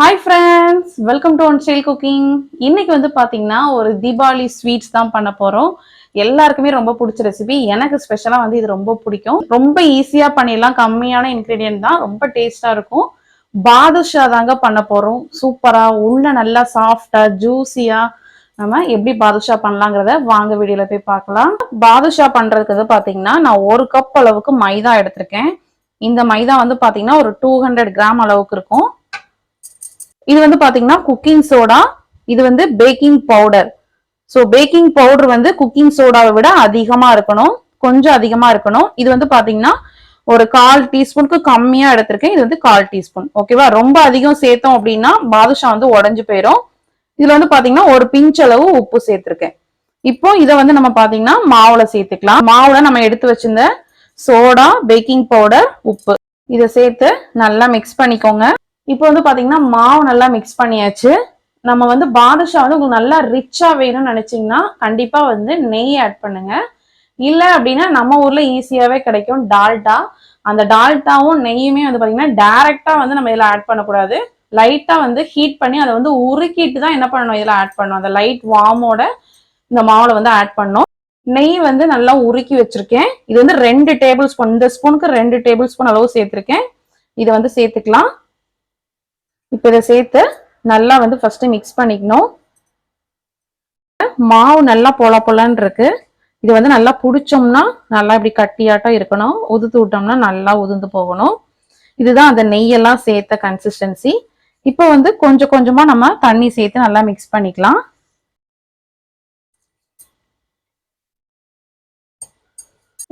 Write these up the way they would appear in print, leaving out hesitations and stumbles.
Hi friends, welcome to One Style Cooking. இன்னைக்கு வந்து பாத்தீங்கன்னா ஒரு தீபாவளி ஸ்வீட்ஸ் தான் பண்ண போறோம். எல்லாருக்குமே ரொம்ப பிடிச்ச ரெசிபி. எனக்கு ஸ்பெஷலா வந்து இது ரொம்ப பிடிக்கும். ரொம்ப ஈஸியா பண்ணிடலாம். கம்மியான இன்கிரிடியன்ட் தான், ரொம்ப டேஸ்டா இருக்கும். பாதுஷா தாங்க பண்ண போறோம். சூப்பரா உள்ள நல்லா சாஃப்டா ஜூசியா நம்ம எப்படி பாதுஷா பண்ணலாங்கிறத வாங்க வீடியோல போய் பார்க்கலாம். பாதுஷா பண்றதுக்கு பாத்தீங்கன்னா நான் 1 கப் அளவுக்கு மைதா எடுத்திருக்கேன். இந்த மைதா வந்து பாத்தீங்கன்னா ஒரு 200 கிராம் அளவுக்கு இருக்கும். இது வந்து பாத்தீங்கன்னா குக்கிங் சோடா, இது வந்து baking powder. So baking powder வந்து குக்கிங் சோடாவை விட அதிகமா இருக்கணும், கொஞ்சம் அதிகமா இருக்கணும். இது வந்து பாத்தீங்கன்னா ஒரு 1/4 டீஸ்பூனுக்கு கம்மியா எடுத்திருக்கேன். இது வந்து 1/4 டீஸ்பூன். ஓகேவா? ரொம்ப அதிகம் சேர்த்தோம் அப்படின்னா பாதுஷா வந்து உடஞ்சு போயிடும். இதுல வந்து பாத்தீங்கன்னா ஒரு பிஞ்ச் அளவு உப்பு சேர்த்திருக்கேன். இப்போ இதை வந்து நம்ம பாத்தீங்கன்னா மாவுல சேர்த்துக்கலாம். மாவுல நம்ம எடுத்து வச்சிருந்த சோடா, பேக்கிங் பவுடர், உப்பு இதை சேர்த்து நல்லா மிக்ஸ் பண்ணிக்கோங்க. இப்போ வந்து பாத்தீங்கன்னா மாவு நல்லா மிக்ஸ் பண்ணியாச்சு. நம்ம வந்து பாதுஷா வந்து உங்களுக்கு நல்லா ரிச்சா வேணும்னு நினைச்சீங்கன்னா கண்டிப்பா வந்து நெய் ஆட் பண்ணுங்க. இல்ல அப்படின்னா நம்ம ஊர்ல ஈஸியாவே கிடைக்கும் டால்டா. அந்த டால்டாவும் நெய்யுமே வந்து பாத்தீங்கன்னா டைரக்டா வந்து நம்ம இதுல ஆட் பண்ணக்கூடாது. லைட்டா வந்து ஹீட் பண்ணி அதை வந்து உருக்கிட்டு தான் என்ன பண்ணணும் இதுல ஆட் பண்ணணும். அந்த லைட் வார்மோட இந்த மாவுல வந்து ஆட் பண்ணணும். நெய் வந்து நல்லா உருக்கி வச்சிருக்கேன். இது வந்து 2 டேபிள் ஸ்பூன், இந்த ஸ்பூனுக்கு 2 டேபிள் ஸ்பூன் அளவு சேர்த்திருக்கேன். இதை வந்து சேர்த்துக்கலாம். இப்ப இதை சேர்த்து நல்லா வந்து ஃபர்ஸ்ட் மிக்ஸ் பண்ணிக்கணும். மாவு நல்லா பொல பொலன்னு இருக்கு. இது வந்து நல்லா புடிச்சோம்னா நல்லா இப்படி கட்டியாட்டம் இருக்கணும். உதுத்து விட்டோம்னா நல்லா உதிர்ந்து போகணும். இதுதான் அந்த நெய்யெல்லாம் சேர்த்த கன்சிஸ்டன்சி. இப்போ வந்து கொஞ்சம் கொஞ்சமா நம்ம தண்ணி சேர்த்து நல்லா மிக்ஸ் பண்ணிக்கலாம்.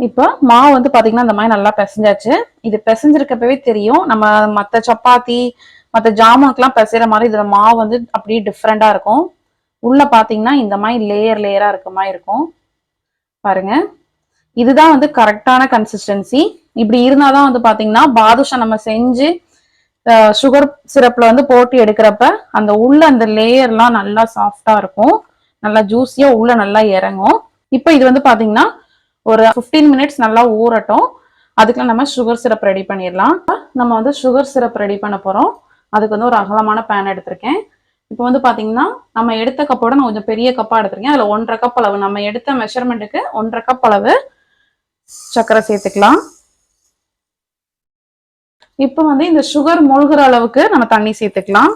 இப்போ மாவு வந்து பாத்தீங்கன்னா இந்த மாதிரி நல்லா பிசைஞ்சாச்சு. இது பிசைஞ்சிருக்கப்பவே தெரியும். நம்ம மற்ற சப்பாத்தி மற்ற ஜாமுனுக்குலாம் பிசைற மாதிரி இதுல மாவு வந்து அப்படியே டிஃப்ரெண்டா இருக்கும். உள்ள பாத்தீங்கன்னா இந்த மாதிரி லேயர் லேயரா இருக்க மாதிரி இருக்கும். பாருங்க, இதுதான் வந்து கரெக்டான கன்சிஸ்டன்சி. இப்படி இருந்தாதான் வந்து பாத்தீங்கன்னா பாதுஷா நம்ம செஞ்சு சுகர் சிரப்ல வந்து போட்டு எடுக்கிறப்ப அந்த உள்ள அந்த லேயர்லாம் நல்லா சாஃப்டா இருக்கும், நல்லா ஜூஸியா உள்ள நல்லா இறங்கும். இப்போ இது வந்து பாத்தீங்கன்னா ஒரு 15 மினிட்ஸ் நல்லா ஊறட்டும். அதுக்குள்ள நம்ம சுகர் சிரப் ரெடி பண்ணிடலாம். நம்ம வந்து சுகர் சிரப் ரெடி பண்ண போறோம். அதுக்கு வந்து ஒரு அகலமான பேன் எடுத்திருக்கேன். இப்போ வந்து பாத்தீங்கன்னா நம்ம எடுத்த கப்போட நான் கொஞ்சம் பெரிய கப்பா எடுத்திருக்கேன். அதுல 1.5 கப் அளவு, நம்ம எடுத்த மெஷர்மெண்ட்டுக்கு 1.5 கப் அளவு சர்க்கரை சேர்த்துக்கலாம். இப்போ வந்து இந்த சுகர் மூழ்கிற அளவுக்கு நம்ம தண்ணி சேர்த்துக்கலாம்.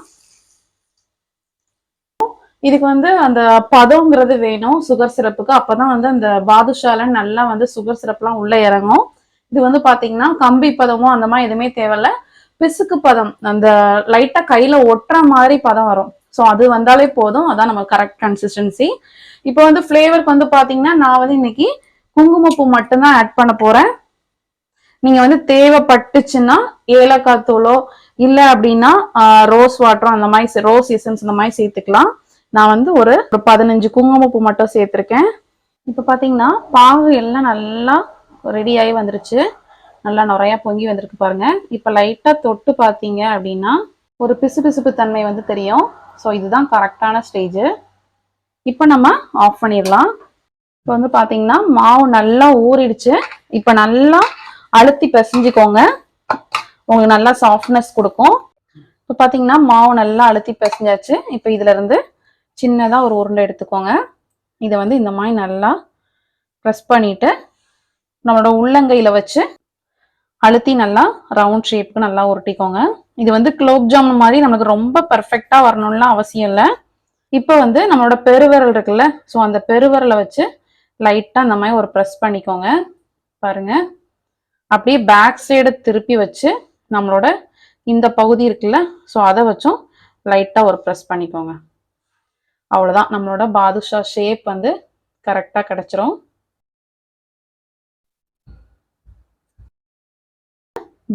இதுக்கு வந்து அந்த பதம்ங்கிறது வேணும் சுகர் சிரப்புக்கு. அப்பதான் வந்து அந்த பாதுஷால நல்லா வந்து சுகர் சிரப்லாம் உள்ள இறங்கும். இது வந்து பாத்தீங்கன்னா கம்பி பதமோ அந்த மாதிரி எதுவுமே தேவையில்ல. பிசுக்கு பதம், அந்த லைட்டா கையில ஒட்டுற மாதிரி பதம் வரும். ஸோ அது வந்தாலே போதும். அதான் நம்ம கரெக்ட் கன்சிஸ்டன்சி. இப்போ வந்து ஃபிளேவருக்கு வந்து பாத்தீங்கன்னா நான் வந்து இன்னைக்கு குங்குமப்பூ மட்டும்தான் ஆட் பண்ண போறேன். நீங்க வந்து தேவைப்பட்டுச்சுன்னா ஏலக்காய் தூளோ இல்ல அப்படின்னா ரோஸ் வாட்டரோ அந்த மாதிரி ரோஸ் எசன்ஸ் இந்த மாதிரி சேர்த்துக்கலாம். நான் வந்து ஒரு 15 குங்குமப்பூ மட்டும் சேர்த்திருக்கேன். இப்ப பாத்தீங்கன்னா பாகு எல்லாம் நல்லா ரெடி ஆகி வந்துருச்சு. நல்லா நிறைய பொங்கி வந்திருக்கு பாருங்க. இப்ப லைட்டா தொட்டு பாத்தீங்க அப்படின்னா ஒரு பிசுபிசுப்பு தன்மை வந்து தெரியும். ஸோ இதுதான் கரெக்டான ஸ்டேஜ். இப்ப நம்ம ஆஃப் பண்ணிடலாம். இப்போ வந்து பாத்தீங்கன்னா மாவு நல்லா ஊறிடுச்சு. இப்ப நல்லா அழுத்தி பிசைஞ்சுக்கோங்க, உங்களுக்கு நல்லா சாஃப்ட்னஸ் கொடுக்கும். இப்போ பாத்தீங்கன்னா மாவு நல்லா அழுத்தி பிசைஞ்சாச்சு. இப்போ இதுல இருந்து சின்னதா ஒரு உருண்டை எடுத்துக்கோங்க. இதை வந்து இந்த மாதிரி நல்லா ப்ரெஸ் பண்ணிட்டு நம்மளோட உள்ளங்கையில வச்சு அழுத்தி நல்லா ரவுண்ட் ஷேப்புக்கு நல்லா உருட்டிக்கோங்க. இது வந்து குலோப் ஜாமுன் மாதிரி நமக்கு ரொம்ப பெர்ஃபெக்டா வரணும்லாம் அவசியம் இல்லை. இப்போ வந்து நம்மளோட பெருவிரல் இருக்குல்ல, ஸோ அந்த பெருவிரலை வச்சு லைட்டா இந்த மாதிரி ஒரு ப்ரெஸ் பண்ணிக்கோங்க. பாருங்க, அப்படியே பேக் சைடு திருப்பி வச்சு நம்மளோட இந்த பகுதி இருக்குல்ல, ஸோ அதை வச்சும் லைட்டா ஒரு ப்ரெஸ் பண்ணிக்கோங்க. அவ்வளவுதான், நம்மளோட பாதுஷா ஷேப் வந்து கரெக்டா கிடைச்சிரும்.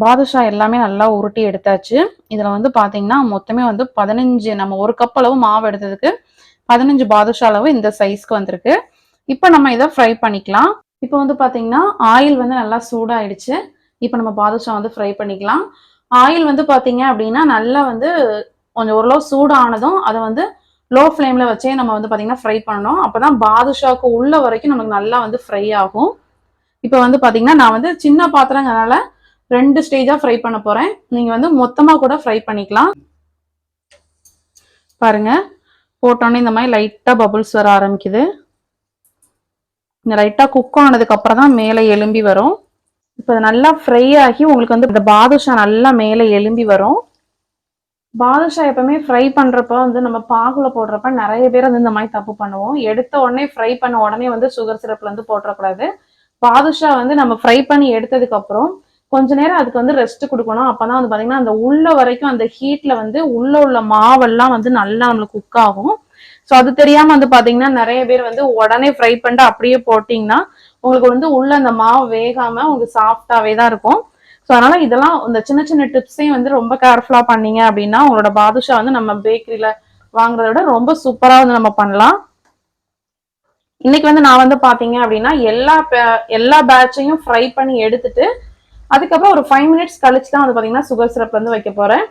பாதுஷா எல்லாமே நல்லா உருட்டி எடுத்தாச்சு. இதுல வந்து பாத்தீங்கன்னா மொத்தமே வந்து 15, நம்ம 1 கப் அளவு மாவு எடுத்ததுக்கு 15 பாதுஷா அளவு இந்த சைஸ்க்கு வந்திருக்கு. இப்போ நம்ம இதை ஃப்ரை பண்ணிக்கலாம். இப்போ வந்து பாத்தீங்கன்னா ஆயில் வந்து நல்லா சூடாயிடுச்சு. இப்போ நம்ம பாதுஷா வந்து ஃப்ரை பண்ணிக்கலாம். ஆயில் வந்து பாத்தீங்க அப்படின்னா நல்லா வந்து கொஞ்சம் ஓரளவு சூடானதும் அதை வந்து லோ ஃப்ளேம்ல வச்சே நம்ம வந்து பாத்தீங்கன்னா ஃப்ரை பண்ணணும். அப்பதான் பாதுஷாக்கு உள்ள வரைக்கும் நமக்கு நல்லா வந்து ஃப்ரை ஆகும். இப்போ வந்து பாத்தீங்கன்னா நான் வந்து சின்ன பாத்திரங்கிறனால 2 ஸ்டேஜா ஃப்ரை பண்ண போறேன். நீங்க வந்து மொத்தமா கூட ஃப்ரை பண்ணிக்கலாம். பாருங்க, போட்டோன்னே இந்த மாதிரி லைட்டா பபுள்ஸ் வர ஆரம்பிக்குது. இந்த லைட்டா குக் ஆனதுக்கு அப்புறம் தான் மேலே எலும்பி வரும். இப்போ நல்லா ஃப்ரை ஆகி உங்களுக்கு வந்து இந்த பாதுஷா நல்லா மேலே எலும்பி வரும். பாதுஷா எப்பவுமே ஃப்ரை பண்றப்ப வந்து நம்ம பாகுல போடுறப்ப நிறைய பேர் வந்து இந்த மாதிரி தப்பு பண்ணுவோம். எடுத்த உடனே ஃப்ரை பண்ண உடனே வந்து சுகர் சிரப்ல வந்து போட்டுறக்கூடாது. பாதுஷா வந்து நம்ம ஃப்ரை பண்ணி எடுத்ததுக்கு அப்புறம் கொஞ்ச நேரம் அதுக்கு வந்து ரெஸ்ட் கொடுக்கணும். அப்பதான் வந்து பாத்தீங்கன்னா அந்த உள்ள வரைக்கும் அந்த ஹீட்ல வந்து உள்ள மாவெல்லாம் வந்து நல்லா நம்மளுக்கு குக் ஆகும். ஸோ அது தெரியாம வந்து பாத்தீங்கன்னா நிறைய பேர் வந்து உடனே ஃப்ரை பண்ணிட்டு அப்படியே போட்டீங்கன்னா உங்களுக்கு வந்து உள்ள அந்த மாவு வேகாம உங்களுக்கு சாஃப்டாவே தான் இருக்கும். ஸோ அதனால இதெல்லாம் இந்த சின்ன சின்ன டிப்ஸையும் வந்து ரொம்ப கேர்ஃபுல்லா பண்ணீங்க அப்படின்னா உங்களோட பாதுஷா வந்து நம்ம பேக்கரியில வாங்குறத விட ரொம்ப சூப்பரா வந்து நம்ம பண்ணலாம். இன்னைக்கு வந்து நான் வந்து பாத்தீங்க அப்படின்னா எல்லா பேட்சையும் ஃப்ரை பண்ணி எடுத்துட்டு அதுக்கப்புறம் ஒரு 5 மினிட்ஸ் கழிச்சு தான் வந்து பாத்தீங்கன்னா சுகர் சிரப் வந்து வைக்க போறேன்.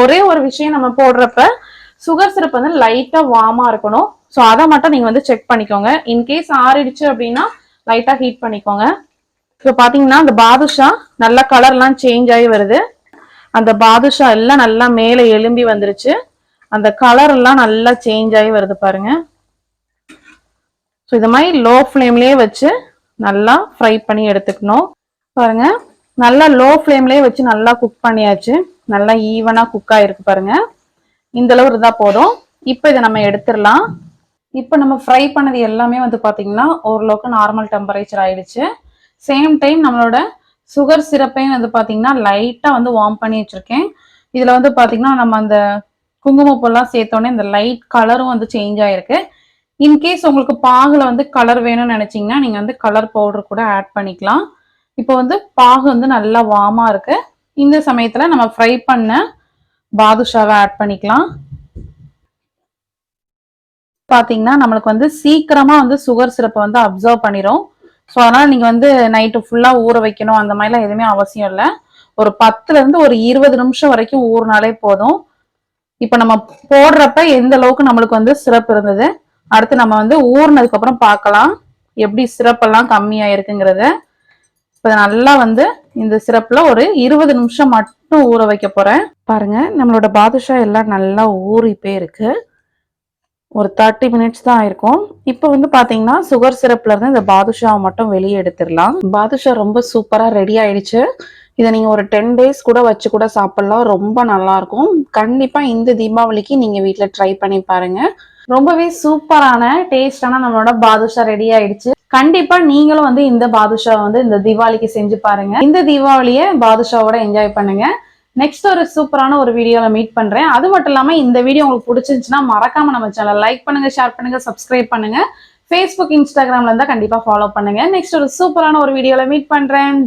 ஒரே ஒரு விஷயம் நம்ம போடுறப்ப சுகர் சிரப் வந்து லைட்டா வார்மா இருக்கணும். ஸோ அதை மட்டும் நீங்க வந்து செக் பண்ணிக்கோங்க. இன்கேஸ் ஆறிடுச்சு அப்படின்னா லைட்டா ஹீட் பண்ணிக்கோங்க. இப்போ பாத்தீங்கன்னா அந்த பாதுஷா நல்லா கலர்லாம் சேஞ்ச் ஆகி வருது. அந்த பாதுஷா எல்லாம் நல்லா மேலே எலும்பி வந்துருச்சு. அந்த கலர் எல்லாம் நல்லா சேஞ்ச் ஆகி வருது பாருங்க. ஸோ இது மாதிரி லோ ஃப்ளேம்லயே வச்சு நல்லா ஃப்ரை பண்ணி எடுத்துக்கணும். பாருங்க, நல்லா லோ ஃப்ளேம்லயே வச்சு நல்லா குக் பண்ணியாச்சு. நல்லா ஈவனா குக் ஆயிருக்கு பாருங்க. இந்த அளவு இருந்தா போதும். இப்போ இதை நம்ம எடுத்துடலாம். இப்போ நம்ம ஃப்ரை பண்ணது எல்லாமே வந்து பாத்தீங்கன்னா ஓரளவுக்கு நார்மல் டெம்பரேச்சர் ஆயிடுச்சு. சேம் டைம் நம்மளோட சுகர் சிரப்பையும் வந்து பாத்தீங்கன்னா லைட்டா வந்து வார்ம் பண்ணி வச்சிருக்கேன். இதுல வந்து பாத்தீங்கன்னா நம்ம அந்த குங்குமப்பூலாம் சேர்த்தோன்னே இந்த லைட் கலரும் வந்து சேஞ்ச் ஆயிருக்கு. இன்கேஸ் உங்களுக்கு பாகுல வந்து கலர் வேணும்னு நினைச்சீங்கன்னா நீங்க வந்து கலர் பவுடர் கூட ஆட் பண்ணிக்கலாம். இப்போ வந்து பாகு வந்து நல்லா வார்மா இருக்கு. இந்த சமயத்துல நம்ம ஃப்ரை பண்ண பாதுஷாவை ஆட் பண்ணிக்கலாம். பாத்தீங்கன்னா நம்மளுக்கு வந்து சீக்கிரமா வந்து சுகர் சிரப்பை வந்து அப்சர்வ் பண்ணிரும். ஸோ அதனால நீங்க வந்து நைட்டு ஃபுல்லா ஊற வைக்கணும் அந்த மாதிரிலாம் எதுவுமே அவசியம் இல்லை. ஒரு 10ல இருந்து ஒரு 20 நிமிஷம் வரைக்கும் ஊறினாலே போதும். இப்ப நம்ம போடுறப்ப எந்த அளவுக்கு நம்மளுக்கு வந்து சிரப் இருந்தது, அடுத்து நம்ம வந்து ஊறினதுக்கு அப்புறம் பார்க்கலாம் எப்படி சிரப் எல்லாம் கம்மியா இருக்குங்கிறத. இப்ப நல்லா வந்து இந்த சிரப்ல ஒரு 20 நிமிஷம் மட்டும் ஊற வைக்க போறேன். பாருங்க, நம்மளோட பாதுஷா எல்லாம் நல்லா ஊறி போயிருக்கு. ஒரு 30 மினிட்ஸ் தான் ஆயிருக்கும். இப்போ வந்து பாத்தீங்கன்னா சுகர் சிரப்ல இருந்து இந்த பாதுஷாவை மட்டும் வெளியே எடுத்துடலாம். பாதுஷா ரொம்ப சூப்பரா ரெடி ஆயிடுச்சு. இதை நீங்க ஒரு 10 டேஸ் கூட வச்சு கூட சாப்பிடலாம். ரொம்ப நல்லா இருக்கும். கண்டிப்பா இந்த தீபாவளிக்கு நீங்க வீட்டுல ட்ரை பண்ணி பாருங்க. ரொம்பவே சூப்பரான டேஸ்டான நம்மளோட பாதுஷா ரெடி ஆயிடுச்சு. கண்டிப்பா நீங்களும் வந்து இந்த பாதுஷா வந்து இந்த தீபாவளிக்கு செஞ்சு பாருங்க. இந்த தீபாவளிய பாதுஷாவோட என்ஜாய் பண்ணுங்க. நெக்ஸ்ட் ஒரு சூப்பரான ஒரு வீடியோல மீட் பண்றேன். அது மட்டும் இல்லாம இந்த வீடியோ உங்களுக்கு பிடிச்சிருந்துச்சுன்னா மறக்காம நம்ம சேனல் லைக் பண்ணுங்க, ஷேர் பண்ணுங்க, சப்ஸ்கிரைப் பண்ணுங்க. Facebook, Instagramல இருந்தா கண்டிப்பா ஃபாலோ பண்ணுங்க. நெக்ஸ்ட் ஒரு சூப்பரான ஒரு வீடியோல மீட் பண்றேன்.